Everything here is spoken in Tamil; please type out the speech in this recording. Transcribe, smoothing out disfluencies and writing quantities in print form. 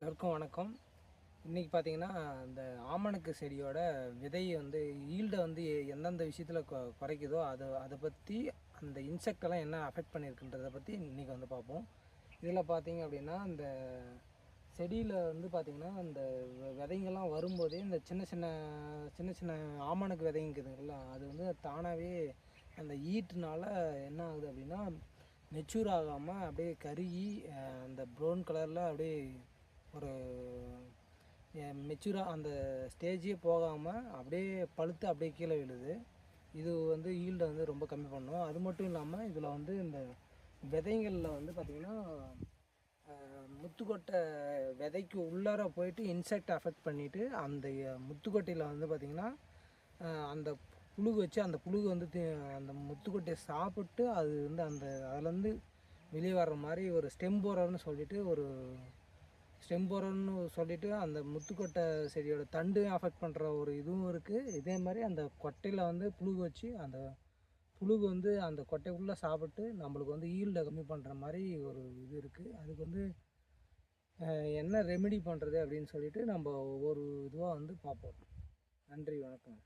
அனைவருக்கும் வணக்கம். இன்றைக்கி பார்த்தீங்கன்னா, இந்த ஆமணக்கு செடியோட விதையை வந்து ஈல்டை வந்து எந்தெந்த விஷயத்தில் குறைக்குதோ அதை பற்றி அந்த இன்செக்டெல்லாம் என்ன அஃபெக்ட் பண்ணியிருக்குன்றதை பற்றி இன்றைக்கி வந்து பார்ப்போம். இதில் பார்த்தீங்க அப்படின்னா, இந்த செடியில் வந்து பார்த்திங்கன்னா, அந்த விதைங்கள்லாம் வரும்போதே இந்த சின்ன சின்ன சின்ன சின்ன ஆமணக்கு விதைங்குதுங்கள, அது வந்து தானாகவே அந்த ஈட்டுனால என்ன ஆகுது அப்படின்னா, மெச்சூர் ஆகாமல் அப்படியே கருகி அந்த ப்ரௌன் கலரில் அப்படியே ஒரு மெச்சூராக அந்த ஸ்டேஜே போகாமல் அப்படியே பழுத்து அப்படியே கீழே விழுது. இது வந்து ஈல்டை வந்து ரொம்ப கம்மி பண்ணும். அது மட்டும் இல்லாமல் இதில் வந்து இந்த விதைங்களில் வந்து பார்த்திங்கன்னா, முத்துக்கொட்டை விதைக்கு உள்ளார போயிட்டு இன்செக்ட் அஃபெக்ட் பண்ணிவிட்டு அந்த முத்துக்கொட்டையில் வந்து பார்த்திங்கன்னா, அந்த புழுகு வச்சு அந்த புழுகு வந்து அந்த முத்துக்கொட்டையை சாப்பிட்டு அது வந்து அந்த அதுலேருந்து வெளியே வர்ற மாதிரி ஒரு ஸ்டெம் போரர்னு சொல்லிட்டு அந்த முத்துக்கொட்டை செடியோட தண்டு அஃபெக்ட் பண்ணுற ஒரு இதுவும் இருக்குது. இதே மாதிரி அந்த கொட்டையில் வந்து புழுகு வச்சு அந்த புழுகு வந்து அந்த கொட்டைக்குள்ளே சாப்பிட்டு நம்மளுக்கு வந்து ஈல்டை கம்மி பண்ணுற மாதிரி ஒரு இது இருக்குது. அதுக்கு வந்து என்ன ரெமெடி பண்ணுறது அப்படின்னு சொல்லிட்டு நம்ம ஒவ்வொரு இதுவாக வந்து பார்ப்போம். நன்றி, வணக்கம்.